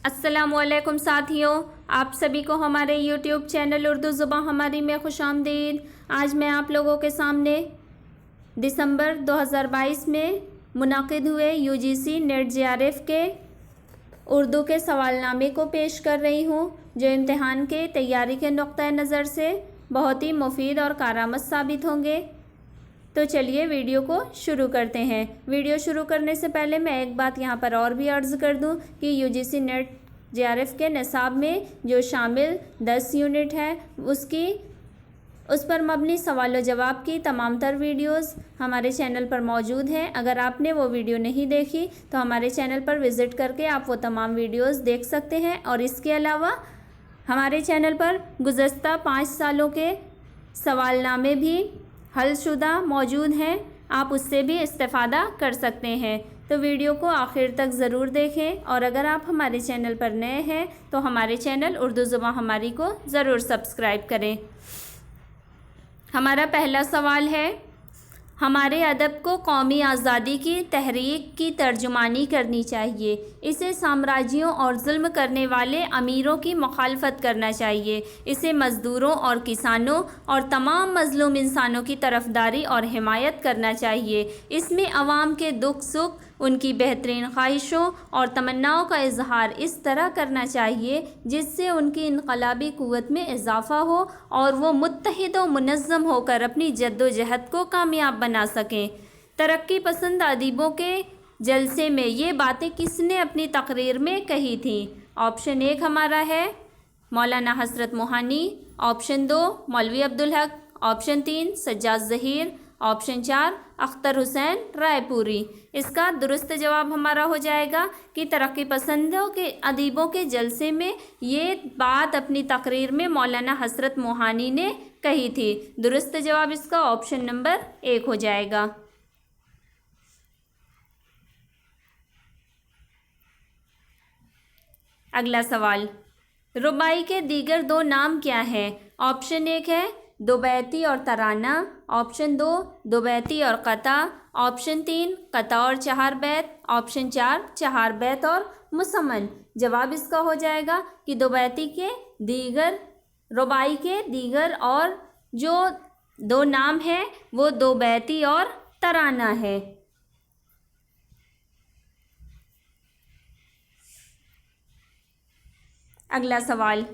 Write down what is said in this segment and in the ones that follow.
अस्सलामुअलैकुम साथियों, आप सभी को हमारे YouTube चैनल उर्दू ज़ुबान हमारी में खुशामदीद। आज मैं आप लोगों के सामने दिसंबर 2022 में मुनाकिद हुए UGC नेट JRF के उर्दू के सवालनामे को पेश कर रही हूँ, जो इम्तिहान के तैयारी के नुक्ता नज़र से बहुत ही मुफीद और कारआमद साबित होंगे। तो चलिए वीडियो को शुरू करते हैं। वीडियो शुरू करने से पहले मैं एक बात यहाँ पर और भी अर्ज़ कर दूँ कि UGC नेट JRF के निसाब में जो शामिल 10 यूनिट है उस पर मबनी सवाल व जवाब की तमाम तर वीडियोज़ हमारे चैनल पर मौजूद हैं। अगर आपने वो वीडियो नहीं देखी तो हमारे चैनल पर विज़िट करके आप वो तमाम वीडियोज़ देख सकते हैं। और इसके अलावा हमारे चैनल पर गुज़श्ता 5 सालों के सवालनामे भी हलशुदा मौजूद हैं, आप उससे भी इस्तेफ़ादा कर सकते हैं। तो वीडियो को आखिर तक ज़रूर देखें। और अगर आप हमारे चैनल पर नए हैं तो हमारे चैनल उर्दू ज़ुबान हमारी को ज़रूर सब्सक्राइब करें। हमारा पहला सवाल है, हमारे अदब को कौमी आज़ादी की तहरीक की तर्जुमानी करनी चाहिए। इसे साम्राज्यों और जुल्म करने वाले अमीरों की मुखालफत करना चाहिए। इसे मज़दूरों और किसानों और तमाम मज़लूम इंसानों की तरफदारी और हिमायत करना चाहिए। इसमें अवाम के दुख सुख, उनकी बेहतरीन ख्वाहिशों और तमन्नाओं का इजहार इस तरह करना चाहिए जिससे उनकी इनकलाबी क़ुव्वत में इजाफ़ा हो और वो मुत्तहिद व मुनज़्ज़म होकर अपनी जद्दोजहद को कामयाब बना सकें। तरक्की पसंद अदीबों के जलसे में ये बातें किसने अपनी तकरीर में कही थी? ऑप्शन 1 हमारा है मौलाना हज़रत मोहानी, ऑप्शन 2 मौलवी अब्दुल हक, ऑप्शन 3 सज्जाद ज़हीर, ऑप्शन 4 अख्तर हुसैन रायपुरी। इसका दुरुस्त जवाब हमारा हो जाएगा कि तरक्की पसंदों के अदीबों के जलसे में ये बात अपनी तकरीर में मौलाना हज़रत मोहानी ने कही थी। दुरुस्त जवाब इसका ऑप्शन नंबर 1 हो जाएगा। अगला सवाल, रुबाई के दीगर 2 नाम क्या हैं? ऑप्शन 1 है दुबैती और तराना, ऑप्शन 2 दुबैती और कता, ऑप्शन 3 कता और चहार बैत, ऑप्शन 4 चहार बैत और मुसम्मन। जवाब इसका हो जाएगा कि दुबैती के दीगर, रुबाई के दीगर और जो 2 नाम हैं वो दुबैती और तराना है। अगला सवाल,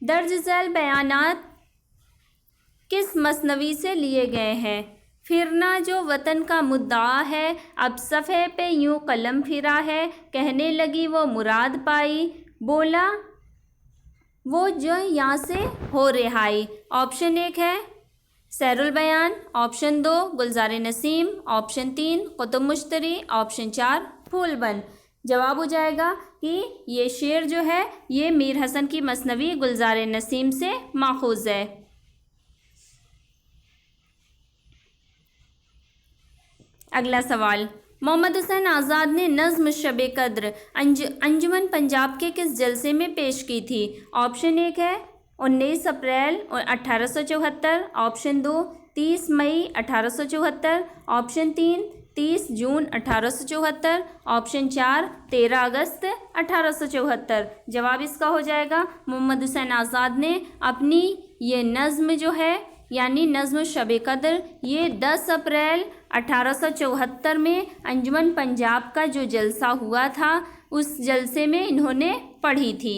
दर्ज झैल बयानात किस मसनवी से लिए गए हैं? फिरना जो वतन का मुद्दा है, अब सफ़े पे यूं कलम फिरा है, कहने लगी वो मुराद पाई, बोला वो जो यहाँ से हो रिहाई। ऑप्शन 1 है सैरुल बयान, ऑप्शन 2 गुलजार नसीम, ऑप्शन 3 कुतुब मुश्तरी, ऑप्शन 4 फूलबंद। जवाब हो जाएगा कि ये शेर जो है ये मीर हसन की मसनवी गुलजार नसीम से माखूज़ है। अगला सवाल, मोहम्मद हुसैन आज़ाद ने नज़्म शब कद्र अंजुमन पंजाब के किस जलसे में पेश की थी? ऑप्शन 1 है 19 अप्रैल 1874, ऑप्शन 2 30 मई 1874, ऑप्शन 3 30 जून 1874, ऑप्शन 4 13 अगस्त 1874। जवाब इसका हो जाएगा मोहम्मद हुसैन आज़ाद ने अपनी ये नज़्म जो है यानी नज़्म शब कद्र ये 10 अप्रैल 1874 में अंजुमन पंजाब का जो जलसा हुआ था उस जलसे में इन्होंने पढ़ी थी।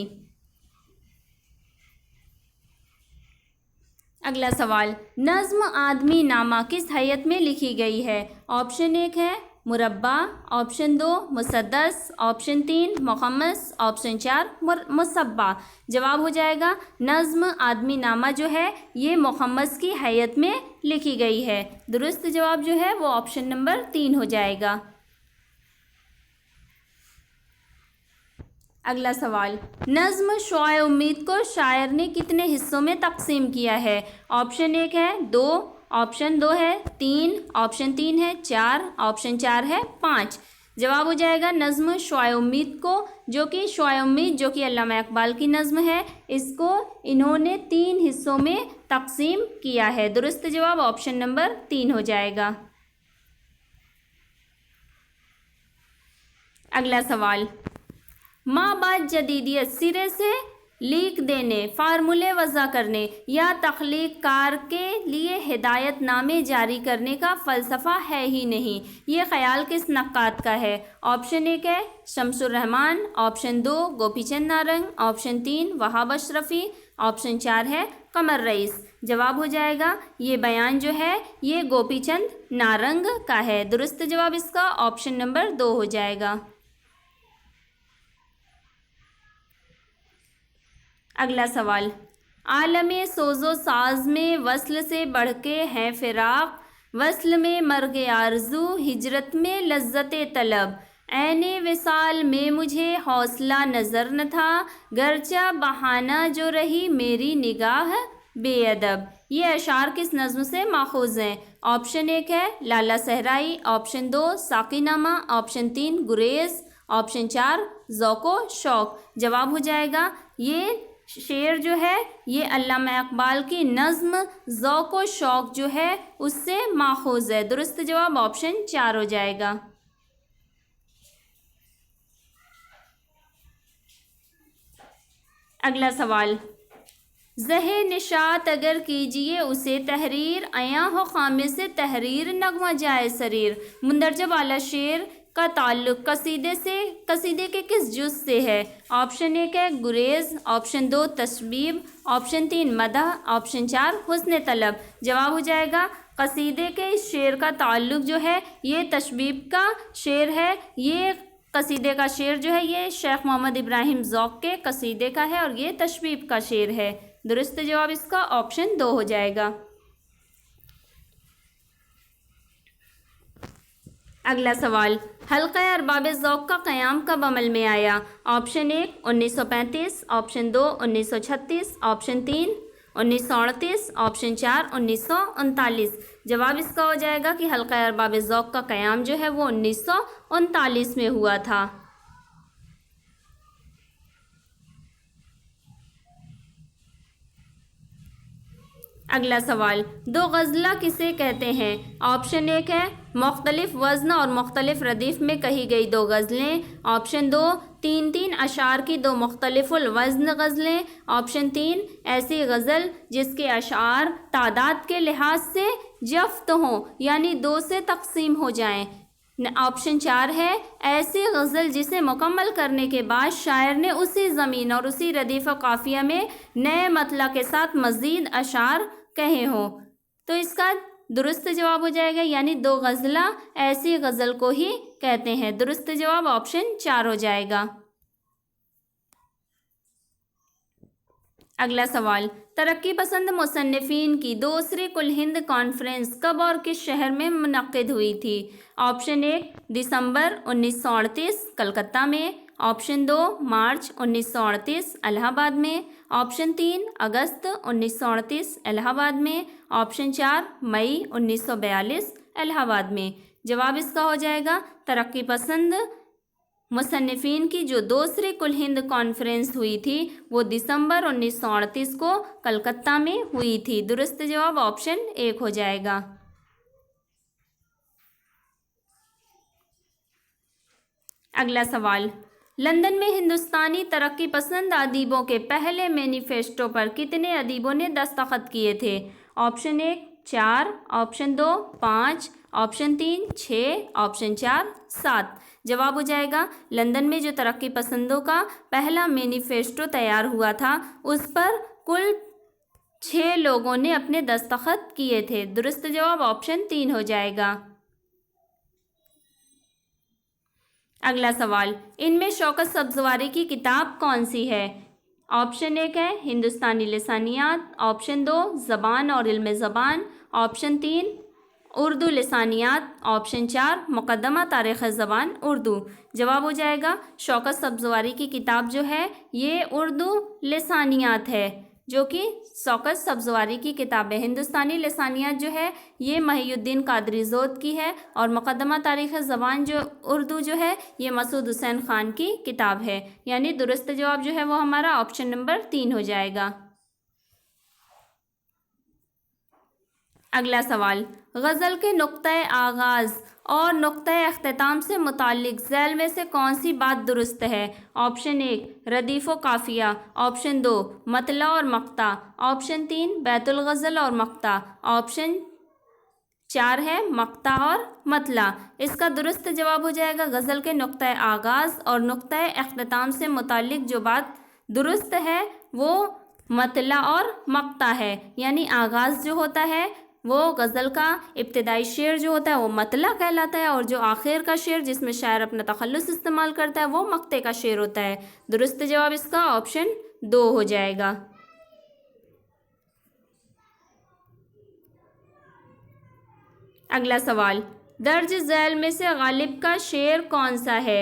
अगला सवाल, नज़्म आदमी नामा किस हैयत में लिखी गई है? ऑप्शन 1 है मुरब्बा, ऑप्शन 2 मुसद्दस, ऑप्शन 3 मुखम्मस, ऑप्शन 4 मुसब्बा। जवाब हो जाएगा नज़्म आदमी नामा जो है ये मुखम्मस की हैयत में लिखी गई है। दुरुस्त जवाब जो है वो ऑप्शन नंबर 3 हो जाएगा। अगला सवाल, नज़्म शुआए उम्मीद को शायर ने कितने हिस्सों में तकसीम किया है? ऑप्शन 1 है 2, ऑप्शन 2 है 3, ऑप्शन 3 है 4, ऑप्शन 4 है 5। जवाब हो जाएगा नज़्म शुआए उम्मीद को, जो कि शुआए उम्मीद जो कि अल्लामा इकबाल की नज़्म है, इसको इन्होंने 3 हिस्सों में तकसीम किया है। दुरुस्त जवाब ऑप्शन नंबर 3 हो जाएगा। अगला सवाल, माँ बात जदीदियत सिरे से लीक देने, फार्मूले वज़ा करने या तख्लीक कार के लिए हिदायतनामे जारी करने का फ़लसफ़ा है ही नहीं। ये ख़याल किस नक्कात का है? ऑप्शन 1 है Shamsur Rahman, option 2 Gopichand Narang, option 3 Wahab Ashrafi, option 4 है कमर रईस। जवाब हो जाएगा ये बयान जो है ये गोपीचंद नारंग का है। दुरुस्त जवाब इसका ऑप्शन नंबर 2 हो जाएगा। अगला सवाल, आलमे सोज़ो साज में वस्ल से बढ़ के है फ़िराक़, वस्ल में मर्ग आरज़ू, हिजरत में लज्जत तलब, ऐने विसाल में मुझे हौसला नज़र न था, गर्चा बहाना जो रही मेरी निगाह बेअदब। ये अशार किस नज़्म से माखूज़ हैं? ऑप्शन 1 है लाला सहराई, ऑप्शन 2 साक़ीनामा, ऑप्शन 3 गुरेज़, ऑप्शन 4 ज़ौक़ो शौक़। जवाब हो जाएगा ये शेर जो है ये अल्लामा इकबाल की नज़्म ज़ौक़ो शौक़ जो है उससे माखूज़ है। दुरुस्त जवाब ऑप्शन 4 हो जाएगा। अगला सवाल, ज़हे निशात अगर कीजिए उसे तहरीर, अया हो खामे से तहरीर नगमा जाए शरीर। मुंदरजा वाला शेर का ताल्लुक कसीदे से, कसीदे के किस जुज़ से है? ऑप्शन 1 है गुरेज़, ऑप्शन 2 तशबीब, ऑप्शन 3 मदह, ऑप्शन 4 हुस्न तलब। जवाब हो जाएगा कसीदे के इस शेर का ताल्लुक जो है ये तशबीब का शेर है। ये कसीदे का शेर जो है ये शेख मोहम्मद इब्राहिम ज़ौक़ के कसीदे का है और ये तशबीब का शेर है। दुरुस्त जवाब इसका ऑप्शन 2 हो जाएगा। अगला सवाल, हल्का अरबाब ज़ौक़ का क़याम कब अमल में आया? Option 1 1935, option 2 1936, option 3 1938, option 4 1939। जवाब इसका हो जाएगा कि हल्का अरबाब ज़ौक़ का क़याम जो है वो 1939 में हुआ था। अगला सवाल, दो गज़ला किसे कहते हैं? ऑप्शन 1 है मुख्तलिफ वज़न और मुख्तलिफ रदीफ़ में कही गई दो गज़लें, ऑप्शन 2 तीन अशार की दो मुख्तलिफुल वज़न गज़लें, ऑप्शन 3 ऐसी गज़ल जिसके अशार तादाद के लिहाज से जफ्त हों यानी 2 से तकसीम हो जाएं, ऑप्शन 4 है ऐसी गज़ल जिसे मुकम्मल करने के बाद शायर ने उसी ज़मीन और उसी रदीफ़ काफ़िया में नए मतला के साथ मज़ीद अशार कहे हों। तो इसका दुरुस्त जवाब हो जाएगा यानी दो गज़ला ऐसी गज़ल को ही कहते हैं। दुरुस्त जवाब ऑप्शन 4 हो जाएगा। अगला सवाल, तरक्की पसंद मुसन्निफ़ीन की दूसरी कुल हिंद कॉन्फ्रेंस कब और किस शहर में मुनक़्क़िद हुई थी? ऑप्शन 1 दिसंबर 1938 कलकत्ता में, ऑप्शन 2 मार्च 1938 इलाहाबाद में, ऑप्शन 3 अगस्त 1938 इलाहाबाद में, ऑप्शन 4 मई 1942 इलाहाबाद में। जवाब इसका हो जाएगा तरक्की पसंद मुसन्निफ़ीन की जो दूसरी कुल हिंद कॉन्फ्रेंस हुई थी वो दिसंबर 1938 को कलकत्ता में हुई थी। दुरुस्त जवाब ऑप्शन 1 हो जाएगा। अगला सवाल, लंदन में हिंदुस्तानी तरक्की पसंद अदीबों के पहले मैनिफेस्टो पर कितने अदीबों ने दस्तखत किए थे? Option 1 4, option 2 5, option 3 6, option 4 7। जवाब हो जाएगा लंदन में जो तरक्की पसंदों का पहला मैनिफेस्टो तैयार हुआ था उस पर कुल 6 लोगों ने अपने दस्तखत किए थे। दुरुस्त जवाब ऑप्शन 3 हो जाएगा। अगला सवाल, इनमें शौकत सब्ज़वारी की किताब कौन सी है? ऑप्शन 1 है हिंदुस्तानी लिसानियात, ऑप्शन 2 ज़बान और इल्म ज़बान, ऑप्शन 3 उर्दू लिसानियात, ऑप्शन 4 मुक़द्दमा तारीख़ ज़बान उर्दू। जवाब हो जाएगा शौकत सब्ज़वारी की किताब जो है ये उर्दू लिसानियात है जो कि शौकत सब्ज़वारी की किताब है। हिंदुस्तानी लिसानियात जो है ये महियुद्दीन कादरी ज़ोद की है और मुक़द्दमा तारीख़ ज़बान जो उर्दू जो है ये मसूद हुसैन ख़ान की किताब है। यानी दुरुस्त जवाब जो है वो हमारा ऑप्शन नंबर 3 हो जाएगा। अगला सवाल, गज़ल के नुक्ते आगाज़ और नुक्ते अख्तिताम से मुताल्लिक ज़ैल में से कौन सी बात दुरुस्त है? ऑप्शन 1 रदीफ़ व काफ़िया, ऑप्शन 2 मतला और मक्ता, ऑप्शन 3 बैतुल गज़ल और मक्ता, ऑप्शन 4 है मक्ता और मतला। इसका दुरुस्त जवाब हो जाएगा गज़ल के नुक्ते आगाज़ और नुक्ते अख्तिताम से मुताल्लिक जो बात दुरुस्त है वो मतला और मक्ता है। यानी आगाज़ जो होता है वो गज़ल का इब्तिदाई शेर जो होता है वो मतला कहलाता है और जो आखिर का शेर जिसमें शायर अपना तखल्लुस इस्तेमाल करता है वो मक्ते का शेर होता है। दुरुस्त जवाब इसका ऑप्शन 2 हो जाएगा। अगला सवाल, दर्ज झैल में से गालिब का शेर कौन सा है?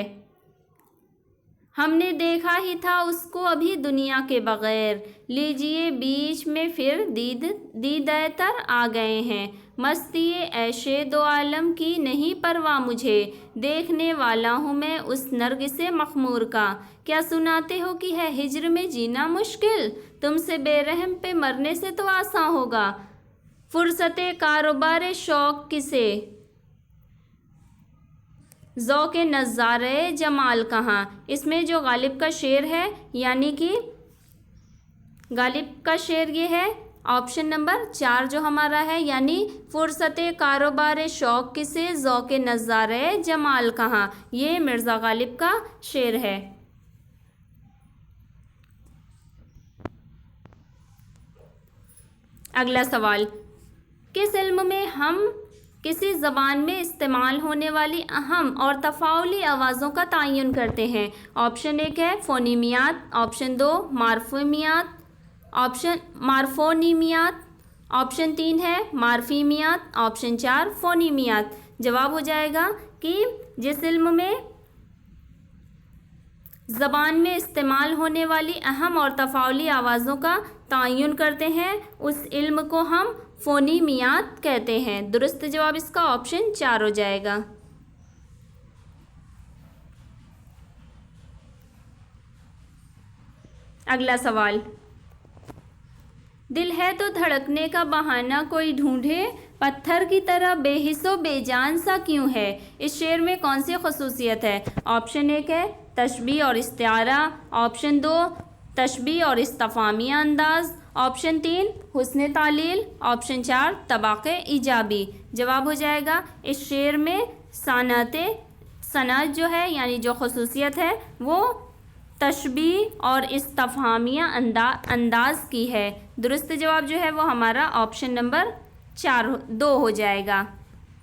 हमने देखा ही था उसको अभी दुनिया के बग़ैर, लीजिए बीच में फिर दीदतर आ गए हैं, मस्ती ऐशे दो आलम की नहीं परवाह मुझे, देखने वाला हूँ मैं उस नरगिसे मखमूर का, क्या सुनाते हो कि है हिज्र में जीना मुश्किल, तुमसे बेरहम पे मरने से तो आसान होगा, फुर्सते कारोबार शौक किसे, ज़ौक़े नज़ारे जमाल कहाँ। इसमें जो गालिब का शेर है यानी कि गालिब का शेर ये है ऑप्शन नंबर 4 जो हमारा है, यानी फुर्सते कारोबार शौक किसे, ज़ौक़े नज़ारे जमाल कहाँ, ये मिर्ज़ा गालिब का शेर है। अगला सवाल, किस इल्म में हम किसी ज़बान में इस्तेमाल होने वाली अहम और तफ़ाउली आवाज़ों का तयन करते हैं? ऑप्शन 1 है फ़ोनीमियात, ऑप्शन 2 मार्फोनीमियात, ऑप्शन 3 है मार्फीमियात, ऑप्शन 4 फ़ोनीमियात। जवाब हो जाएगा कि जिस इल्म में ज़बान में इस्तेमाल होने वाली अहम और तफ़ाउली आवाज़ों का तयन करते हैं उस इल्म को हम फ़ोनीमियात कहते हैं। दुरुस्त जवाब इसका ऑप्शन 4 हो जाएगा। अगला सवाल, दिल है तो धड़कने का बहाना कोई ढूंढे, पत्थर की तरह बेहिस्सो बेजान सा क्यों है। इस शेर में कौन सी खसूसियत है? ऑप्शन 1 है तशबीह और इस्तिआरा, ऑप्शन 2 तशबीह और इस्तफामिया अंदाज, ऑप्शन 3 हुस्न तालील, ऑप्शन 4 तबाक़े इजाबी। जवाब हो जाएगा इस शेर में सनअत जो है यानी जो खसूसियत है वो तशबीह और इस्तफहामिया अंदाज की है। दुरुस्त जवाब जो है वो हमारा ऑप्शन नंबर 2 हो जाएगा।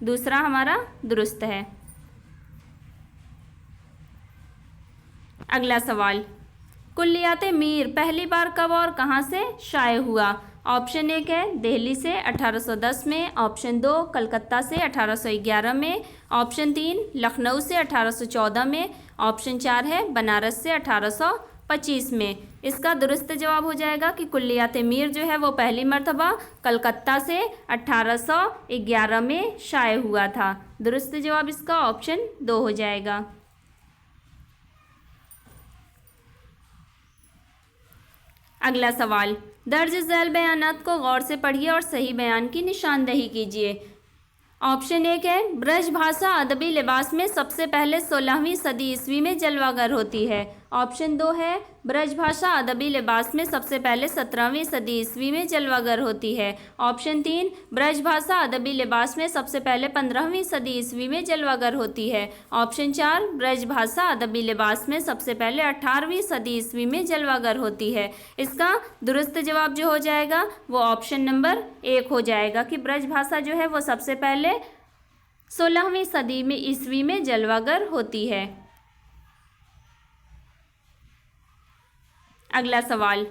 दूसरा हमारा दुरुस्त है। अगला सवाल, कुल्लियात मीर पहली बार कब और कहाँ से शाये हुआ? ऑप्शन 1 है दिल्ली से 1810 में, ऑप्शन 2 कलकत्ता से 1811 में, ऑप्शन 3 लखनऊ से 1814 में, ऑप्शन 4 है बनारस से 1825 में। इसका दुरुस्त जवाब हो जाएगा कि कुल्लियात मीर जो है वो पहली मर्तबा कलकत्ता से 1811 में शाये हुआ था। दुरुस्त जवाब इसका ऑप्शन 2 हो जाएगा। अगला सवाल, दर्ज झैल बयानात को गौर से पढ़िए और सही बयान की निशानदेही कीजिए। ऑप्शन 1 है ब्रज भाषा अदबी लिबास में सबसे पहले 16वीं सदी ईस्वी में जलवागर होती है। ऑप्शन 2 है ब्रज भाषा अदबी लिबास में सबसे पहले 17वीं सदी ईस्वी में जलवागर होती है। ऑप्शन 3 ब्रज भाषा अदबी लिबास में सबसे पहले 15वीं सदी ईस्वी में जलवागर होती है। ऑप्शन 4 ब्रज भाषा अदबी लिबास में सबसे पहले 18वीं सदी ईस्वी में जलवागर होती है। इसका दुरुस्त जवाब जो हो जाएगा वो ऑप्शन नंबर 1 हो जाएगा कि ब्रज भाषा जो है वो सबसे पहले 16वीं सदी में ईस्वी में जलवागर होती है। अगला सवाल,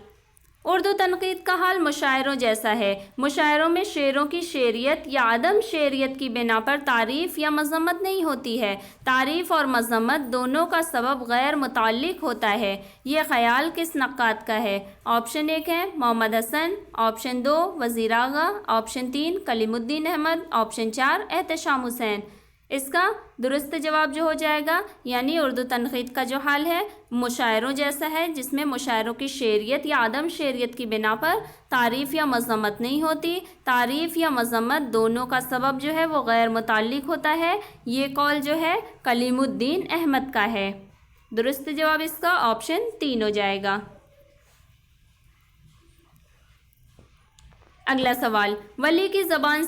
उर्दू तनकीद का हाल मुशायरों जैसा है। मुशायरों में शेरों की शेरियत या अदम शेरियत की बिना पर तारीफ़ या मज़म्मत नहीं होती है। तारीफ़ और मज़म्मत दोनों का सबब गैर मुताल्लिक होता है। ये ख्याल किस नक्काद का है? ऑप्शन 1 है मोहम्मद हसन, ऑप्शन 2 वज़ीर आगा, ऑप्शन 3 कलीमुद्दीन अहमद, ऑप्शन 4 एहतशाम हुसैन। इसका दुरुस्त जवाब जो हो जाएगा, यानी उर्दू तनक़ीद का जो हाल है मुशायरों जैसा है, जिसमें मुशायरों की शेरियत या आदम शेरियत की बिना पर तारीफ़ या मज़म्मत नहीं होती। तारीफ़ या मज़म्मत दोनों का सबब जो है वो गैर मुताल्लिक होता है। ये कौल जो है कलीमुद्दीन अहमद का है। दुरुस्त जवाब इसका ऑप्शन 3 हो जाएगा। अगला सवाल, वली की ज़बान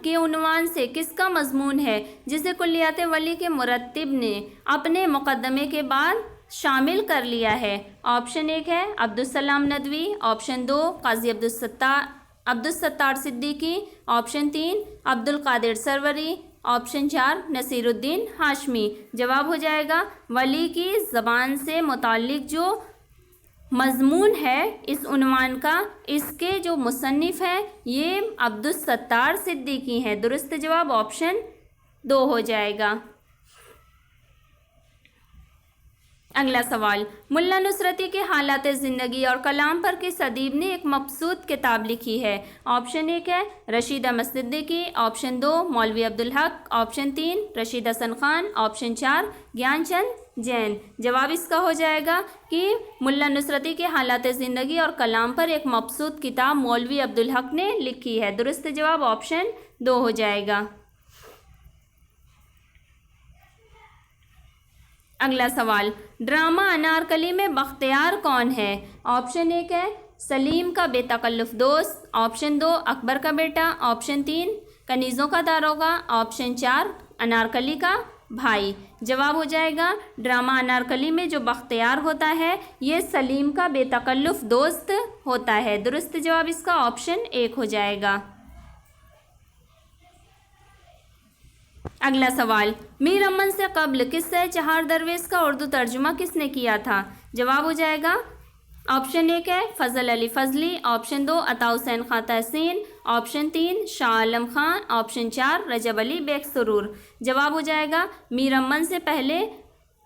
के उन्वान से किसका मज़मून है जिसे कुल्लियात वली के मुरत्तिब ने अपने मुक़द्दमे के बाद शामिल कर लिया है? ऑप्शन 1 है अब्दुस्सलाम नदवी, ऑप्शन 2 काजी अब्दुस्सत्तार सिद्दीकी, ऑप्शन 3 अब्दुल कादिर सरवरी, ऑप्शन 4 नसीरुद्दीन हाशमी। जवाब हो जाएगा वली की ज़बान से मुताल्लिक जो मज़मून है इस उन्वान का, इसके जो मुसन्निफ़ हैं ये अब्दुस्सत्तार सिद्दीकी हैं। दुरुस्त जवाब ऑप्शन 2 हो जाएगा। अगला सवाल, मुल्ला नुसरती के हालात ज़िंदगी और कलाम पर किस अदीब ने एक मबसूत किताब लिखी है? ऑप्शन 1 है रशीद अहमद सिद्दीकी, ऑप्शन 2 मौलवी अब्दुल हक, ऑप्शन 3 रशीद हसन खान, ऑप्शन 4 ज्ञानचंद जैन। जवाब इसका हो जाएगा कि मुल्ला नुसरती के हालात ज़िंदगी और कलाम पर एक मबसूत किताब मौलवी अब्दुल हक ने लिखी है। दुरुस्त जवाब ऑप्शन 2 हो जाएगा। अगला सवाल, ड्रामा अनारकली में बख्तियार कौन है? ऑप्शन 1 है सलीम का बेतकल्लुफ़ दोस्त, ऑप्शन 2 अकबर का बेटा, ऑप्शन 3 कनीज़ों का दारोगा, ऑप्शन 4 अनारकली का भाई। जवाब हो जाएगा ड्रामा अनारकली में जो बख्तियार होता है ये सलीम का बेतकल्लुफ़ दोस्त होता है। दुरुस्त जवाब इसका ऑप्शन 1 हो जाएगा। अगला सवाल, मीर अमन से कब्ल किस्सा चहार दरवेश का उर्दू तर्जुमा किसने किया था? जवाब हो जाएगा ऑप्शन 1 है फ़ज़ल अली फ़ज़ली, ऑप्शन 2 अता हुसैन खां तहसीन, ऑप्शन 3 शाह आलम खान, ऑप्शन 4 रजब अली बेग सुरूर। जवाब हो जाएगा मीर अमन से पहले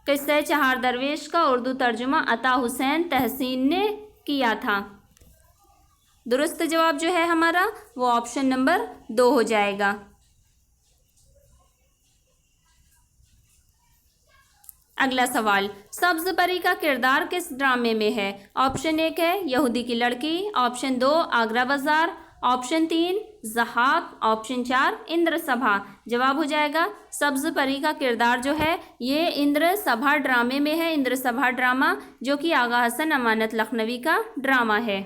किस्सा चहार दरवेश का उर्दू तर्जुमा अता हुसैन तहसीन ने किया था। दुरुस्त जवाब जो है हमारा वो ऑप्शन नंबर 2 हो जाएगा। अगला सवाल, सब्ज़ परी का किरदार किस ड्रामे में है? ऑप्शन 1 है यहूदी की लड़की, ऑप्शन 2 आगरा बाज़ार, ऑप्शन 3 ज़हाक, ऑप्शन 4 इंद्र सभा। जवाब हो जाएगा सब्ज़ परी का किरदार जो है ये इंद्र सभा ड्रामे में है। इंद्र सभा ड्रामा जो कि आगा हसन अमानत लखनवी का ड्रामा है।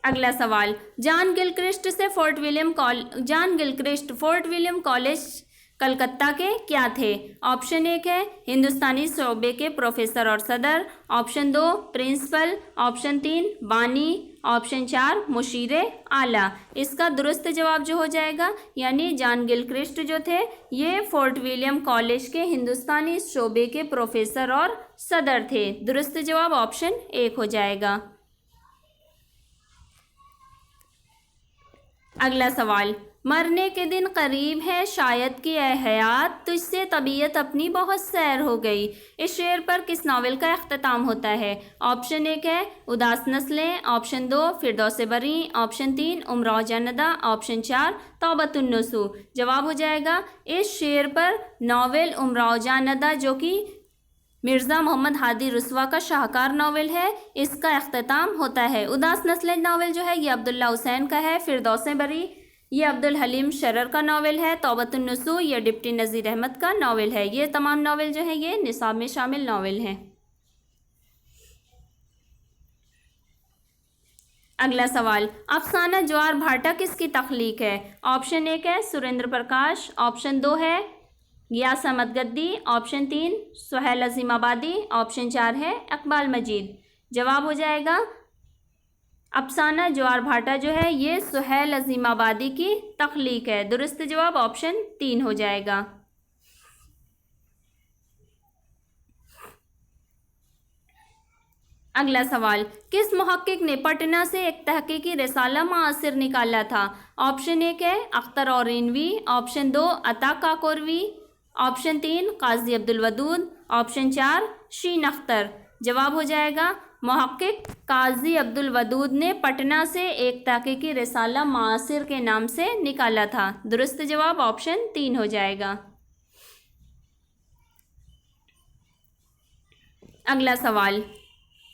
अगला सवाल, John Gilchrist fort William college Calcutta के क्या थे? ऑप्शन 1 है हिंदुस्तानी शोबे के प्रोफेसर और सदर, ऑप्शन 2 प्रिंसिपल, ऑप्शन 3 बानी, ऑप्शन 4 मुशीर आला। इसका दुरुस्त जवाब जो हो जाएगा यानी जॉन गिलक्रिस्ट जो थे ये फोर्ट विलियम कॉलेज के हिंदुस्तानी शोबे के प्रोफेसर और सदर थे। दुरुस्त जवाब ऑप्शन 1 हो जाएगा। अगला सवाल, मरने के दिन करीब है शायद कि ए हयात तुझसे तबीयत अपनी बहुत सैर हो गई। इस शेर पर किस नावल का अख्तिताम होता है? ऑप्शन 1 है उदास नस्लें, ऑप्शन 2 फिरदौस बरी, ऑप्शन 3 उमराव जनदा, ऑप्शन 4 तौबतुन्नुसू। जवाब हो जाएगा इस शेर पर नावल उमराव जनदा जो कि मिर्ज़ा मोहम्मद हादी रुस्वा का शाहकार नावल है इसका अख्तिताम होता है। उदास नस्लें नावल जो है ये अब्दुल्ला हुसैन का है। फिरदौस बरी ये अब्दुल हलीम शरर का नावल है। तौबतुन्नुसू ये डिप्टी नज़ीर अहमद का नावल है। ये तमाम नावल जो है ये निसाब में शामिल नावल हैं। अगला सवाल, अफसाना ज्वार भाटा किसकी तख्लीक है? ऑप्शन 1 है सुरेंद्र प्रकाश, ऑप्शन 2 है गियास अहमद गद्दी, ऑप्शन 3 सुहेल अजीमाबादी, ऑप्शन 4 है इकबाल मजीद। जवाब हो जाएगा अफसाना ज्वार भाटा जो है ये सुहेल अजीमाबादी की तख्लीक है। दुरुस्त जवाब ऑप्शन 3 हो जाएगा। अगला सवाल, किस मुहक्किक ने पटना से एक तहकीकी रिसाला मुआसिर निकाला था? ऑप्शन 1 है अख्तर औरैनवी, ऑप्शन 2 अता काकोरवी, ऑप्शन 3 काजी अब्दुल वदूद, ऑप्शन 4 शीन अख्तर। जवाब हो जाएगा मुहक्किक काजी अब्दुल वदूद ने पटना से एक तहकीकी रिसाला मासिर के नाम से निकाला था? दुरुस्त जवाब ऑप्शन 3 हो जाएगा। अगला सवाल,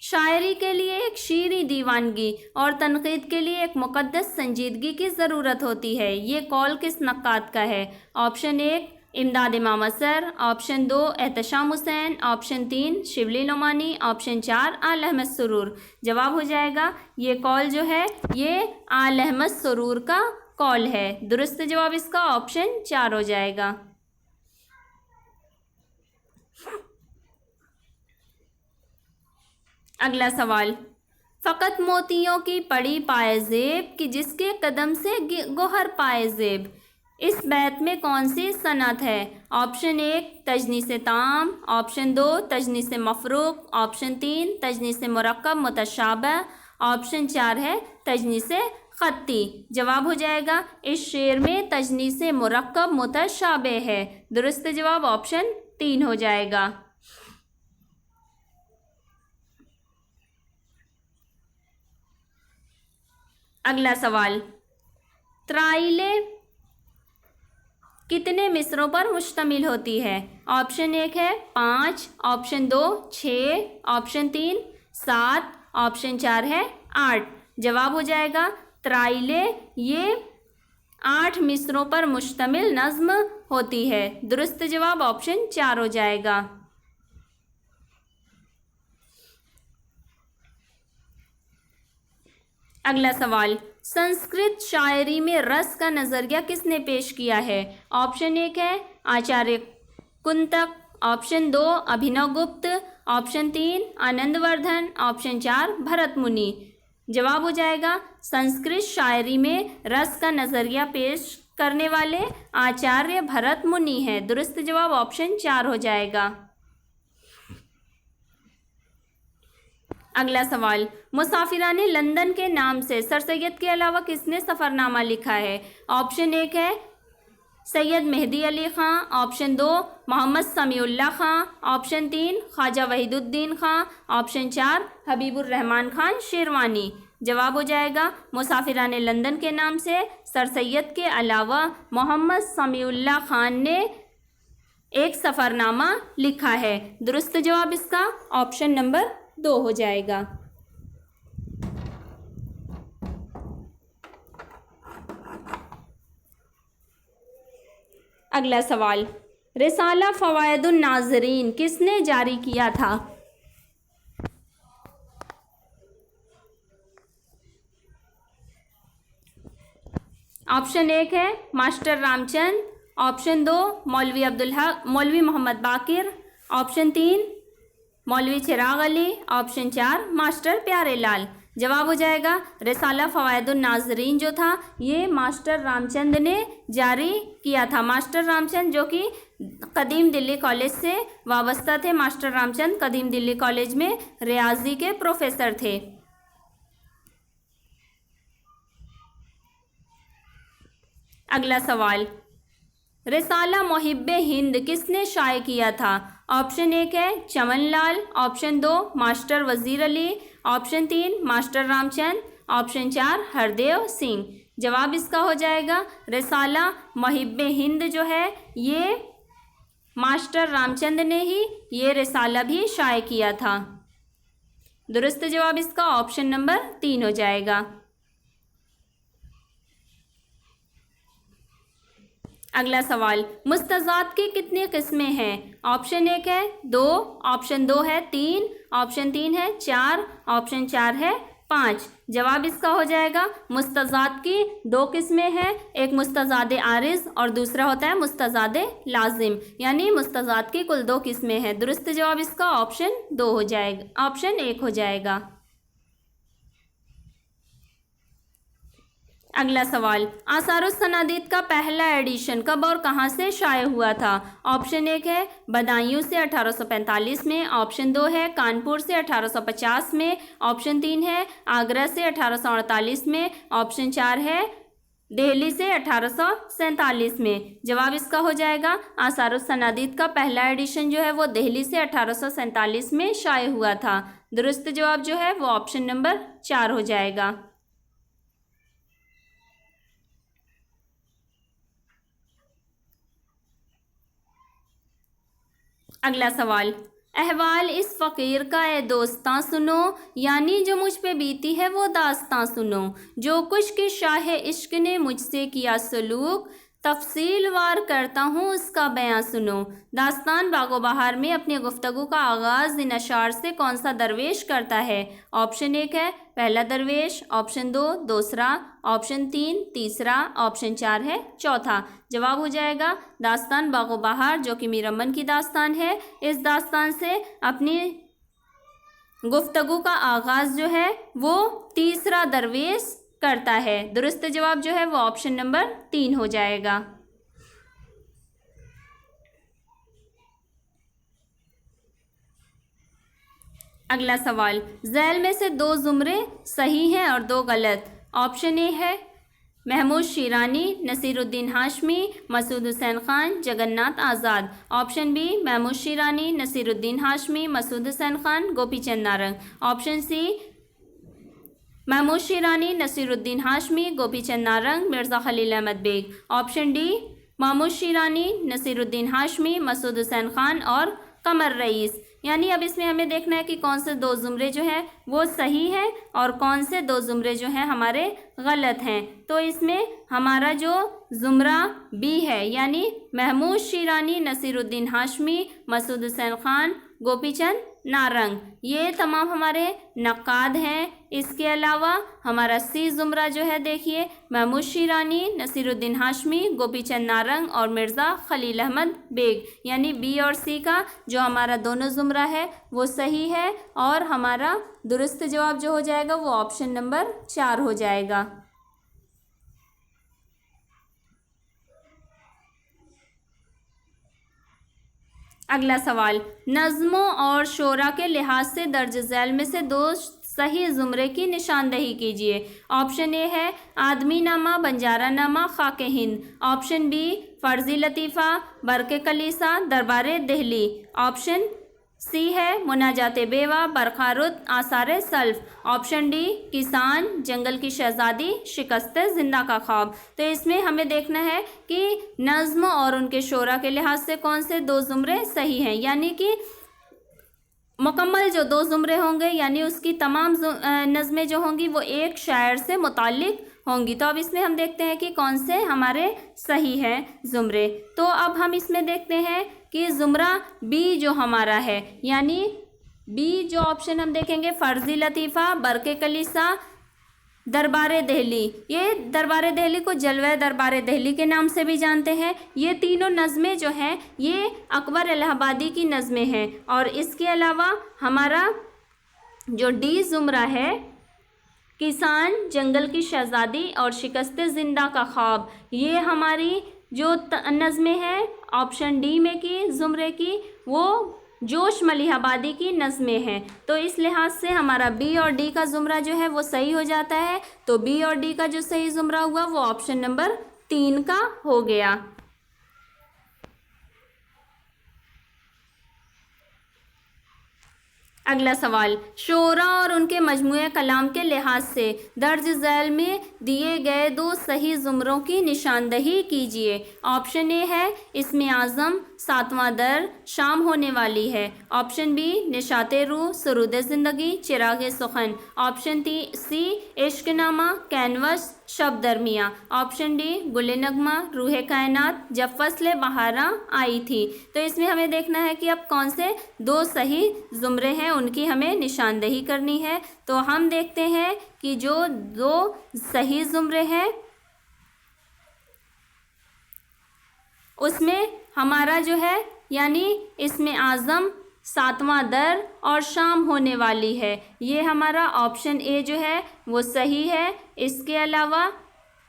शायरी के लिए एक शीरी दीवानगी और तनकीद के लिए एक मुक़द्दस संजीदगी की ज़रूरत होती है। ये कौल किस नक्काद का है? Option 1 Imdad Imam Asar, option 2 Ehtesham Husain, option 3 Shibli Nomani, option 4 Aal Ahmad Suroor. जवाब हो जाएगा ये कौल जो है ये आल अहमद सुरूर का कौल है। दुरुस्त जवाब इसका ऑप्शन 4 हो जाएगा। अगला सवाल, फ़कत मोतियों की पड़ी पाए ज़ेब कि जिसके कदम से गोहर पाए ज़ेब, इस बैत में कौन सी सनत है? ऑप्शन 1 तजनीस ताम, ऑप्शन 2 तजनीस मफरूक, ऑप्शन 3 तजनीस मुरक्कब मुतशाबह, ऑप्शन 4 है तजनीस ख़त्ती। जवाब हो जाएगा इस शेर में तजनीस मुरक्कब मुतशाबह है। दुरुस्त जवाब ऑप्शन 3 हो जाएगा। अगला सवाल, त्राइले कितने मिसरों पर मुश्तमिल होती है? ऑप्शन 1 है 5, ऑप्शन 2 6, ऑप्शन 3 7, ऑप्शन 4 है 8। जवाब हो जाएगा त्राइले ये 8 मिसरों पर मुश्तमिल नज़्म होती है। दुरुस्त जवाब ऑप्शन 4 हो जाएगा। अगला सवाल, संस्कृत शायरी में रस का नज़रिया किसने पेश किया है? ऑप्शन 1 है आचार्य कुंतक, ऑप्शन 2 अभिनव गुप्त, ऑप्शन 3 आनंदवर्धन, ऑप्शन 4 भरत मुनि। जवाब हो जाएगा संस्कृत शायरी में रस का नज़रिया पेश करने वाले आचार्य भरत मुनि हैं। दुरुस्त जवाब ऑप्शन 4 हो जाएगा। अगला सवाल, मुसाफिराने लंदन के नाम से सर सैयद के अलावा किसने सफ़रनामा लिखा है? ऑप्शन 1 है Syed Mehdi Ali Khan, option 2 Mohammad Samiullah Khan, option 3 Khwaja Waheeduddin Khan, option 4 Habibur Rahman Khan Sherwani. जवाब हो जाएगा मुसाफिराने लंदन के नाम से सर सैयद के अलावा मोहम्मद समीउल्लाह ख़ान ने एक सफ़रनामा लिखा है। दुरुस्त जवाब इसका ऑप्शन नंबर 2 हो जाएगा। अगला सवाल, रिसाला फ़वाइदुन नाज़रीन किसने जारी किया था? ऑप्शन 1 है मास्टर रामचंद, ऑप्शन 2 मौलवी अब्दुल हक मौलवी मोहम्मद बाकिर, ऑप्शन 3 मौलवी चिराग अली, ऑप्शन 4 मास्टर प्यारे लाल। जवाब हो जाएगा रिसाला फ़वाइदुन नाज़रीन जो था ये मास्टर रामचंद ने जारी किया था। मास्टर रामचंद जो कि कदीम दिल्ली कॉलेज से वाबस्ता थे। मास्टर रामचंद कदीम दिल्ली कॉलेज में रियाजी के प्रोफेसर थे। अगला सवाल, रिसाला मुहिब्बे हिंद किसने शाये किया था? ऑप्शन 1 है चमन लाल, ऑप्शन 2 मास्टर वज़ीर Ali, option 3 master Ramchand, option 4 Hardev Singh. जवाब इसका हो जाएगा रिसाला मुहिब्बे हिंद जो है ये मास्टर रामचंद ने ही ये रिसाला भी शाये किया था। दुरुस्त जवाब इसका ऑप्शन नंबर 3 हो जाएगा। अगला सवाल, मुस्तज़ात की कितनी किस्में हैं? ऑप्शन 1 है 2, ऑप्शन 2 है 3, ऑप्शन 3 है 4, ऑप्शन 4 है 5। जवाब इसका हो जाएगा मुस्तज़ात की 2 किस्में हैं, एक मुस्तज़ाद आरिज़ और दूसरा होता है मुस्तज़ाद लाजिम, यानी मुस्तज़ात की कुल 2 किस्में हैं। दुरुस्त जवाब इसका ऑप्शन 2 हो जाएगा, ऑप्शन 1 हो जाएगा। अगला सवाल, आसारुस सनादीद का पहला एडिशन कब और कहाँ से शाये हुआ था? ऑप्शन 1 है बदायूं से 1845 में, ऑप्शन 2 है कानपुर से 1850 में, ऑप्शन 3 है आगरा से 1848 में, ऑप्शन 4 है दिल्ली से 1847 में। जवाब इसका हो जाएगा आसारुस सनादिद का पहला एडिशन जो है वो दिल्ली से 1847 में शाये हुआ था। दुरुस्त जवाब जो है वो ऑप्शन नंबर 4 हो जाएगा। अगला सवाल, अहवाल इस फ़कीर का ए दोस्तां सुनो, यानी जो मुझ पे बीती है वो दास्तां सुनो। जो कुछ कि शाह इश्क ने मुझसे किया सलूक, तफसील वार करता हूँ उसका बयां सुनो। दास्तान बागो बहार में अपनी गुफ्तगू का आगाज़ इन अशार से कौन सा दरवेश करता है? ऑप्शन 1 है पहला दरवेश, ऑप्शन 2 दूसरा, ऑप्शन 3 तीसरा, ऑप्शन 4 है चौथा। जवाब हो जाएगा दास्तान बागो बहार, जो कि मीर अमन की दास्तान है। इस दास्तान से अपनी गुफ्तगू का आगाज़ जो है वो तीसरा दरवेश करता है। दुरुस्त जवाब जो है वो ऑप्शन नंबर 3 हो जाएगा। अगला सवाल, झैल में से 2 जुमरे सही हैं और 2 गलत। ऑप्शन ए है Mahmood Shirani, Naseeruddin Hashmi, Masood Hussain Khan, Jagannath Azad. Option B Mahmood Shirani, Naseeruddin Hashmi, Masood Hussain Khan, Gopichand Narang. Option C Mahmood Shirani, Naseeruddin Hashmi, Gopichand Narang, Mirza Khalil Ahmad Baig. Option D Mahmood Shirani, Naseeruddin Hashmi, Masood Hussain Khan और कमर रईस। यानी अब इसमें हमें देखना है कि कौन से 2 जुमरे जो हैं वो सही हैं और कौन से 2 जुमरे जो हैं हमारे गलत हैं। तो इसमें हमारा जो जुमरा बी है यानी महमूद शिरानी, नसीरुद्दीन हाशमी, मसूद हुसैन खान, गोपीचंद नारंग, ये तमाम हमारे नक़ाद हैं। इसके अलावा हमारा सी जुमरा जो है देखिए महमूद शिरानी, नसीरुद्दीन हाशमी, गोपीचंद नारंग और मिर्ज़ा खलील अहमद बेग, यानी बी और सी का जो हमारा दोनों जुमरा है वो सही है और हमारा दुरुस्त जवाब जो हो जाएगा वो ऑप्शन नंबर 4 हो जाएगा। अगला सवाल, नज़्मों और शोरा के लिहाज से दर्ज झैल में से 2 सही जुमरे की निशानदही कीजिए। ऑप्शन ए है आदमी नामा, बंजारा नामा, खाके हिंद। ऑप्शन बी फ़र्ज़ी लतीफ़ा, बरके कलीसा, दरबार दिल्ली। ऑप्शन सी है मुनाजाते बेवा, बरखारुत, आसार सल्फ। ऑप्शन डी किसान, जंगल की शहजादी, शिकस्त जिंदा का ख्वाब। तो इसमें हमें देखना है कि नज़्म और उनके शोरा के लिहाज से कौन से 2 जुमरे सही हैं, यानी कि मुकम्मल जो 2 जुमरे होंगे यानी उसकी तमाम नज़में जो होंगी वो एक शायर से मुताल्लिक होंगी। तो अब इसमें हम देखते हैं कि कौन से हमारे सही हैं जुमरे। तो अब हम इसमें देखते हैं कि जुमरा बी जो हमारा है यानी बी जो ऑप्शन हम देखेंगे फ़र्ज़ी लतीफ़ा, बरके कलीसा, दरबार दिल्ली। ये दरबार दिल्ली को जलवा दरबार दिल्ली के नाम से भी जानते हैं। ये तीनों नज़में जो हैं ये अकबर इलाहाबादी की नज़में हैं। और इसके अलावा हमारा जो डी जुमरा है किसान, जंगल की शहजादी और शिकस्त जिंदा का ख्वाब, ये हमारी जो नज़में हैं ऑप्शन डी में की जुमरे की वो जोश मलिहाबादी की नज़में हैं। तो इस लिहाज से हमारा बी और डी का जुमरा जो है वो सही हो जाता है। तो बी और डी का जो सही जुमरा हुआ वो ऑप्शन नंबर 3 का हो गया। अगला सवाल, शोरा और उनके मजमूए कलाम के लिहाज से दर्ज झैल में दिए गए 2 सही जुमरों की निशानदही कीजिए। ऑप्शन ए है इसमें आज़म, 7वां दर, शाम होने वाली है। ऑप्शन बी निशाते रूह, सुरूद ज़िंदगी, चिराग सुखन। ऑप्शन सी इश्कनामा, कैनवस, शब दरमिया। ऑप्शन डी गुल नगमा, रूह कायनात, जब फसले बहारा आई थी। तो इसमें हमें देखना है कि अब कौन से 2 सही जुमरे हैं उनकी हमें निशानदही करनी है। तो हम देखते हैं कि जो 2 सही जुमरे हैं उसमें हमारा जो है यानी इसमें आज़म, 7वां दर और शाम होने वाली है, ये हमारा ऑप्शन ए जो है वो सही है। इसके अलावा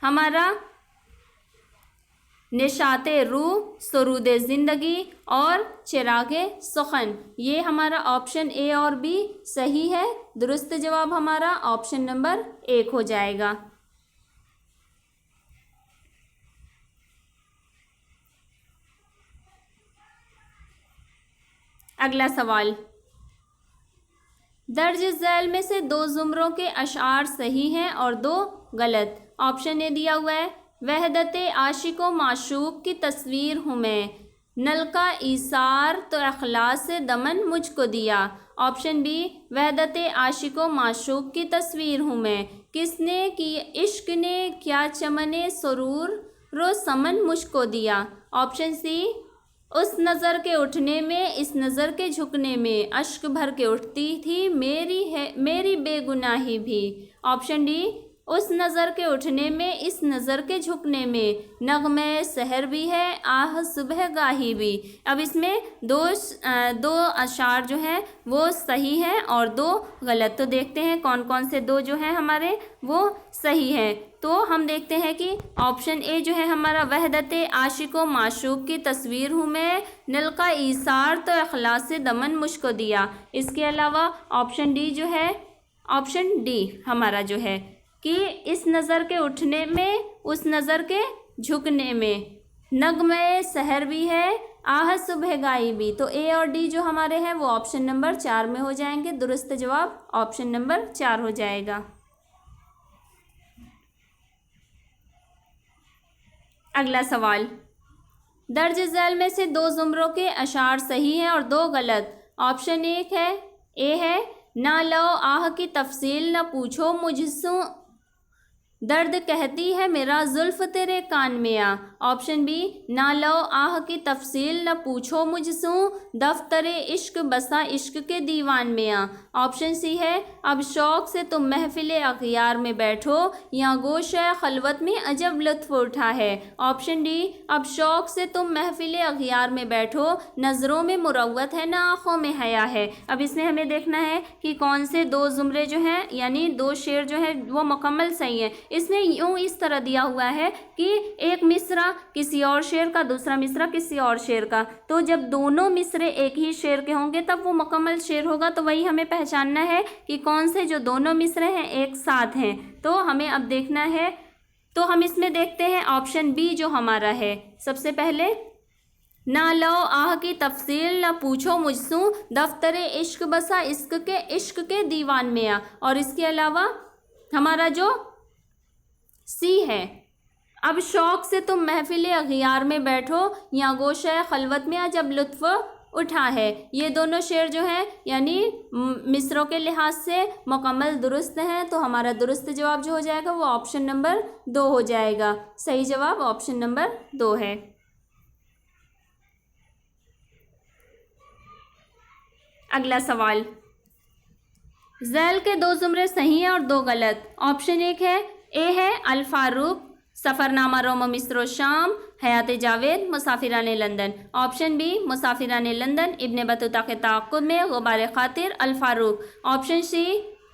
हमारा निशाते रूह, सुरूद ज़िंदगी और चिरागे सुखन, ये हमारा ऑप्शन ए और बी सही है। दुरुस्त जवाब हमारा ऑप्शन नंबर 1 हो जाएगा। अगला सवाल, दर्ज झैल में से 2 ज़ुमरों के अशआर सही हैं और 2 गलत। ऑप्शन ए दिया हुआ है, वहदत आशिको माशूक की तस्वीर हूँ मैं, नल का ईसार तो अखलास से दमन मुझको दिया। ऑप्शन बी, वहदत आशिको माशूक की तस्वीर हूँ मैं, किसने की इश्क ने क्या चमने सरूर रो समन मुझको दिया। ऑप्शन सी, उस नज़र के उठने में इस नज़र के झुकने में अश्क भर के उठती थी मेरी बेगुनाही भी। ऑप्शन डी, उस नज़र के उठने में इस नज़र के झुकने में नगमे सहर भी है आह सुबह गाही भी। अब इसमें दो अशार जो हैं वो सही हैं और 2 गलत। तो देखते हैं कौन कौन से 2 जो हैं हमारे वो सही हैं। तो हम देखते हैं कि ऑप्शन ए जो है हमारा, वहदत आशिको माशूक की तस्वीर हूँ मैं, नल का ईसार तो अखलास से दमन मुझको दिया। इसके अलावा ऑप्शन डी जो है, ऑप्शन डी हमारा जो है कि इस नज़र के उठने में उस नज़र के झुकने में नगमे सहर भी है आह सुबह गाई भी। तो ए और डी जो हमारे हैं वो ऑप्शन नंबर 4 में हो जाएंगे। दुरुस्त जवाब ऑप्शन नंबर 4 हो जाएगा। अगला सवाल, दर्ज झैल में से 2 ज़ुमरों के अशार सही हैं और 2 गलत। ऑप्शन ए है ना लो आह की तफसील न पूछो मुझसे दर्द कहती है मेरा जुल्फ तेरे कान में आ। ऑप्शन बी, ना लो आह की तफसील न पूछो मुझसे दफ्तरे इश्क बसा इश्क के दीवान में आ। ऑप्शन सी है, अब शौक से तुम महफिल अखियार में बैठो या गोशे खलवत में अजब लुत्फ उठा है। ऑप्शन डी, अब शौक से तुम महफिल अखियार में बैठो नज़रों में मुरव्वत है ना आँखों में हया है। अब इसमें हमें देखना है कि कौन से 2 ज़ुमरे जो हैं यानी 2 शेर जो है वो मुकम्मल सही हैं। इसमें यूँ इस तरह दिया हुआ है कि एक मिसरा किसी और शेर का, दूसरा मिसरा किसी और शेर का। तो जब दोनों मिसरे एक ही शेर के होंगे तब वो मुकम्मल शेर होगा। तो वही हमें पहचानना है कि कौन से जो दोनों मिसरे हैं एक साथ हैं। तो हमें अब देखना है, तो हम इसमें देखते हैं ऑप्शन बी जो हमारा है। सबसे पहले, ना लो आह की तफसील न पूछो मुझसे दफ्तरे इश्क बसा इश्क के दीवान में आ। और इसके अलावा हमारा जो सी है, अब शौक से तुम महफिल अखियार में बैठो या गोशे खलवत में जब लुत्फ उठा है। ये दोनों शेर जो हैं यानी मिसरों के लिहाज से मुकम्मल दुरुस्त हैं। तो हमारा दुरुस्त जवाब जो हो जाएगा वो ऑप्शन नंबर 2 हो जाएगा। सही जवाब ऑप्शन नंबर 2 है। अगला सवाल, झैल के 2 ज़ुमरे सही हैं और 2 गलत। ऑप्शन ए है अल फारूक, सफ़रनामा Rome Misr Sham, Hayat Javed, Musafiran London. Option B, Musafiran London Ibn Battuta के ताक़ुब में Ghubar Khatir Al Farooq. Option C,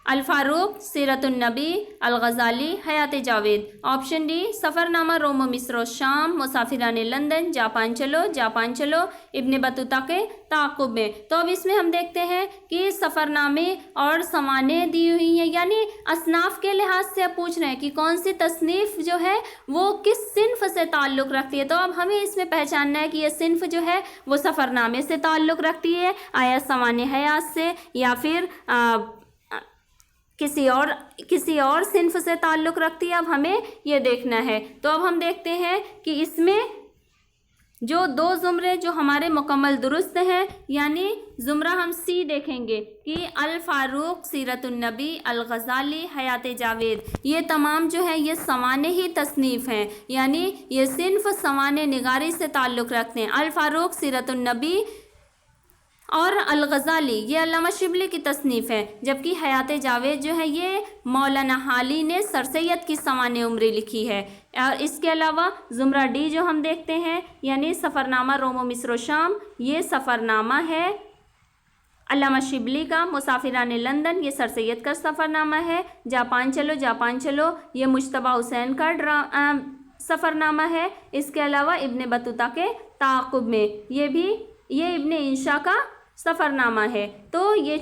Al Farooq, Seeratun Nabi, Al Ghazali, Hayat Javed. Option D, Safarnama Rome Misr Sham, मुसाफिरान London, Japan चलो इब्न बतूता के ताक़ुब में। तो अब इसमें हम देखते हैं कि सफ़रनामे और समाने दी हुई हैं यानी असनाफ के लिहाज से अब पूछ रहे हैं कि कौन सी तसनीफ़ जो है वो किस सिन्फ से ताल्लुक़ रखती है। तो अब हमें इसमें पहचानना है कि ये सिन्फ जो है वो सफ़रनामे से ताल्लुक़ रखती है, आया समाने हयात से या फिर किसी और सिन्फ से ताल्लुक़ रखती है। अब हमें ये देखना है। तो अब हम देखते हैं कि इसमें जो 2 ज़ुमरे जो हमारे मुकम्मल दुरुस्त हैं यानी ज़ुमरा हम सी देखेंगे कि अल फारूक, सीरतुन नबी, अल गज़ाली, हयात जावेद, ये तमाम जो है ये सवाने ही तसनीफ़ हैं यानी ये सिन्फ सवाने निगारी से ताल्लुक़ रखते हैं। अल फारूक, सीरतुन नबी और अल गज़ाली ये अल्लामा शिबली की तसनीफ़ है, जबकि हयात जावेद जो है ये मौलाना हाली ने सर सैयद की सवाने उम्री लिखी है। और इसके अलावा ज़ुमरा डी जो हम देखते हैं यानी सफ़रनामा रोम मिस्र शाम, ये सफ़रनामा है अल्लामा शिबली का। मुसाफिरान लंदन ये सर सैयद का सफ़रनामा है। जापान चलो ये मुश्तबा हुसैन का सफ़रनामा है। इसके अलावा इब्न बतूता के ताक़ुब में ये इब्न इंशा का सफ़रनामा है। तो ये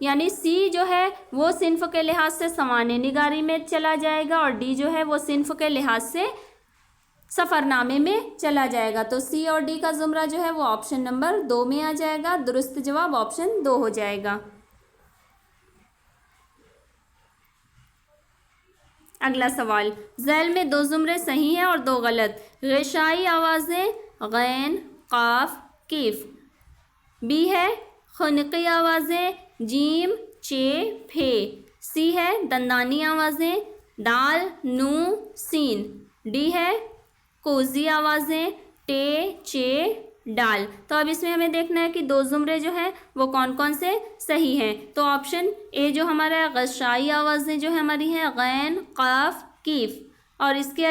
यानी सी जो है वो सिन्फ के लिहाज से सवाने निगारी में चला जाएगा और डी जो है वो सिन्फ के लिहाज से सफ़रनामे में चला जाएगा। तो सी और डी का ज़ुमरा जो है वो ऑप्शन नंबर 2 में आ जाएगा। दुरुस्त जवाब ऑप्शन 2 हो जाएगा। अगला सवाल, ज़ैल में 2 ज़ुमरे सही हैं और 2 गलत। ग़िशाई आवाज़ें गैन, काफ, कीफ। बी है खुनकी आवाज़ें जीम, चे, फे। सी है दंदानी आवाज़ें दाल, नू, सीन। डी है कोज़ी आवाज़ें टे, चे, डाल। तो अब इसमें हमें देखना है कि 2 ज़ुमरे जो हैं वो कौन कौन से सही हैं। तो ऑप्शन ए जो हमारा है ग़िशाई आवाज़ें जो है हमारी हैं गैन, काफ, कीफ। और इसके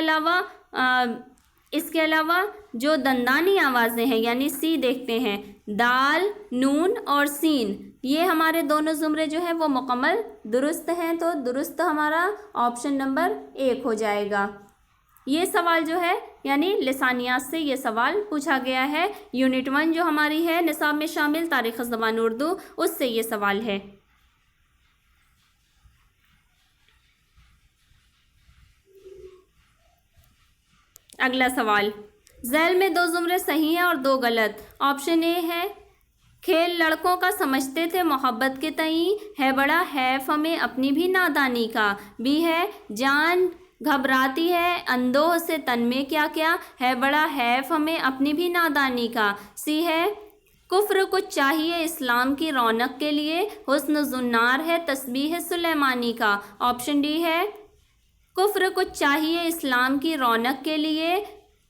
अलावा जो दंदानी आवाज़ें हैं यानी सी देखते हैं दाल, नून और सीन, ये हमारे दोनों ज़ुमरे जो हैं वो मुकम्मल दुरुस्त हैं। तो दुरुस्त हमारा ऑप्शन नंबर 1 हो जाएगा। ये सवाल जो है यानी लिसानियात से ये सवाल पूछा गया है। यूनिट 1 जो हमारी है निसाब में शामिल तारीख़ ज़बान उर्दू, उससे ये सवाल है। अगला सवाल, ज़ैल में 2 ज़ुमरे सही हैं और 2 गलत। ऑप्शन ए है खेल लड़कों का समझते थे मोहब्बत के तई, है बड़ा हैफ हमें अपनी भी नादानी का। बी है जान घबराती है अंधों से तन में क्या क्या, है बड़ा हैफ हमें अपनी भी नादानी का। सी है कुफ्र कुछ चाहिए इस्लाम की रौनक के लिए, हुस्न जुन्नार है तस्बीह सुलेमानी का। ऑप्शन डी है कुफ्र कुछ चाहिए इस्लाम की रौनक के लिए,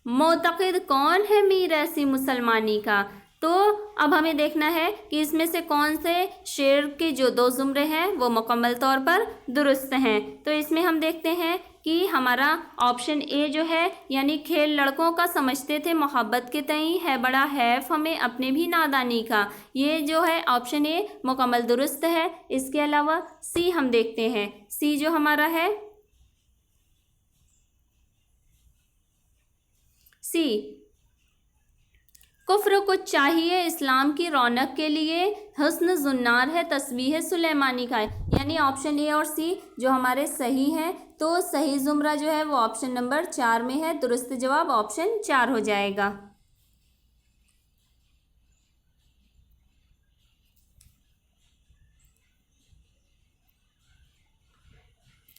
मोतक़िद कौन है मीर ऐसी मुसलमानी का। तो अब हमें देखना है कि इसमें से कौन से शेर के जो 2 ज़ुमरे हैं वो मुकम्मल तौर पर दुरुस्त हैं। तो इसमें हम देखते हैं कि हमारा ऑप्शन ए जो है यानी खेल लड़कों का समझते थे मोहब्बत के तई, है बड़ा हैफ हमें अपने भी नादानी का, ये जो है ऑप्शन ए मुकम्मल दुरुस्त है। इसके अलावा सी हम देखते हैं। सी जो हमारा है सी कुफ्र कुछ चाहिए इस्लाम की रौनक के लिए, हुस्न जुन्नार है तस्बीह सुलेमानी का, यानी ऑप्शन ए और सी जो हमारे सही हैं। तो सही ज़ुमरा जो है वो ऑप्शन नंबर 4 में है। दुरुस्त जवाब ऑप्शन 4 हो जाएगा।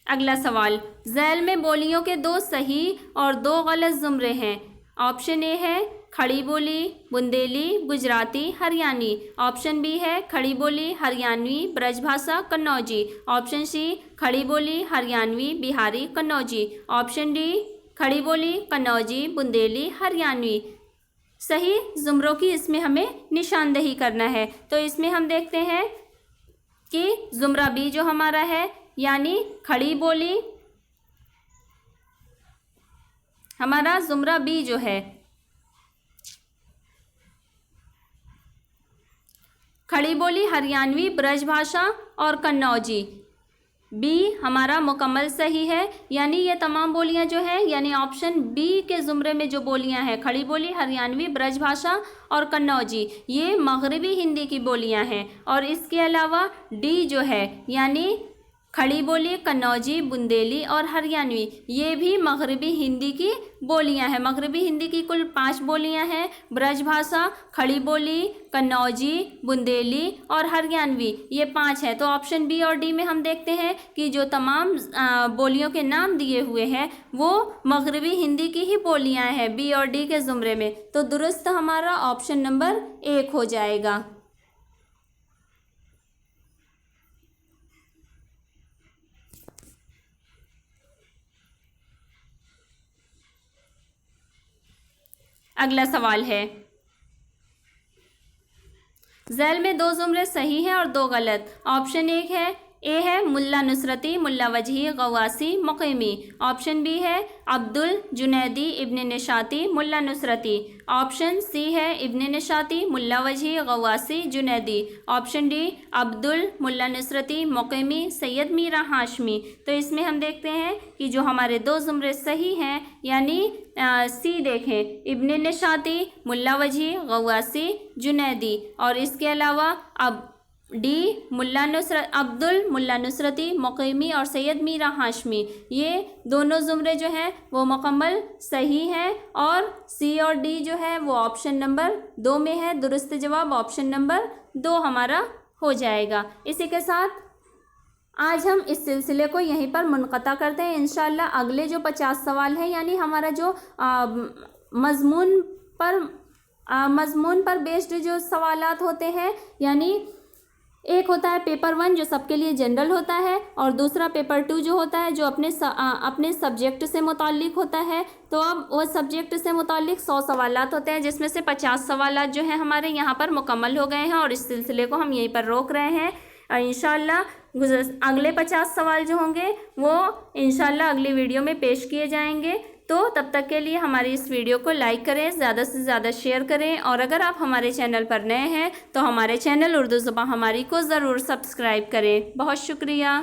अगला सवाल, ज़ैल में बोलियों के 2 सही और 2 गलत ज़ुमरे हैं। ऑप्शन ए है खड़ी बोली बुंदेली गुजराती हरियाणी। ऑप्शन बी है खड़ी बोली हरियाणवी ब्रजभाषा कन्नौजी। ऑप्शन सी खड़ी बोली हरियाणवी बिहारी कन्नौजी। ऑप्शन डी खड़ी बोली कन्नौजी बुंदेली हरियाणवी। सही ज़ुमरों की इसमें हमें निशानदेही करना है। तो इसमें हम देखते हैं कि ज़ुमरा बी जो हमारा है यानी खड़ी बोली, हमारा ज़ुमरा बी जो है खड़ी बोली हरियाणवी ब्रजभाषा और कन्नौजी, बी हमारा मुकम्मल सही है। यानी ये तमाम बोलियां जो है यानी ऑप्शन बी के ज़ुमरे में जो बोलियां हैं खड़ी बोली हरियाणवी ब्रजभाषा और कन्नौजी, ये मगरबी हिंदी की बोलियां हैं। और इसके अलावा डी जो है यानी खड़ी बोली कन्नौजी बुंदेली और हरियाणवी, ये भी मगरबी हिंदी की बोलियां हैं। मगरबी हिंदी की कुल 5 बोलियां हैं, ब्रजभाषा, खड़ी बोली, कन्नौजी, बुंदेली और हरियाणवी, ये 5 है। तो ऑप्शन बी और डी में हम देखते हैं कि जो तमाम बोलियों के नाम दिए हुए हैं वो मगरबी हिंदी की ही बोलियां हैं बी और डी के ज़ुमरे में। तो दुरुस्त हमारा ऑप्शन नंबर 1 हो जाएगा। अगला सवाल है, ज़ैल में 2 ज़ुमरे सही हैं और 2 गलत। ऑप्शन ए है मुल्ला नुसरती मुल्ला वजही गवासी मुक़ीमी। ऑप्शन बी है अब्दुल जुनैदी इब्न निशाती मुल्ला नुसरती। ऑप्शन सी है इब्न निशाती मुल्ला वजही गवासी जुनैदी। ऑप्शन डी अब्दुल मुल्ला नुसरती मुक़ीमी सैयद मीरा हाशमी। तो इसमें हम देखते हैं कि जो हमारे 2 ज़ुमरे सही हैं यानी सी देखें इब्न निशाती मुल्ला वजही गवासी जुनैदी, और इसके अलावा अब डी मुल्ला नुसरत अब्दुल, मुल्ला नुसरती, मुकीमी और सैयद मीरा हाशमी, ये दोनों ज़ुमरे जो हैं वो मुकम्मल सही है। और सी और डी जो है वो ऑप्शन नंबर 2 में है। दुरुस्त जवाब ऑप्शन नंबर 2 हमारा हो जाएगा। इसी के साथ आज हम इस सिलसिले को यहीं पर मुनक़ता करते हैं। इंशाअल्लाह अगले जो 50 सवाल हैं, यानी हमारा जो मज़मून पर बेस्ड जो सवालात होते हैं, यानी एक होता है पेपर 1 जो सबके लिए जनरल होता है, और दूसरा पेपर 2 जो होता है जो अपने सब्जेक्ट से मुताल्लिक़ होता है। तो अब वो सब्जेक्ट से मुताल्लिक़ 100 सवालात होते हैं, जिसमें से 50 सवालात जो हैं हमारे यहाँ पर मुकम्मल हो गए हैं, और इस सिलसिले को हम यहीं पर रोक रहे हैं। और इंशाअल्लाह अगले 50 सवाल जो होंगे वो इंशाअल्लाह अगली वीडियो में पेश किए जाएंगे। तो तब तक के लिए हमारी इस वीडियो को लाइक करें, ज़्यादा से ज़्यादा शेयर करें, और अगर आप हमारे चैनल पर नए हैं तो हमारे चैनल उर्दू ज़ुबान हमारी को ज़रूर सब्सक्राइब करें। बहुत शुक्रिया।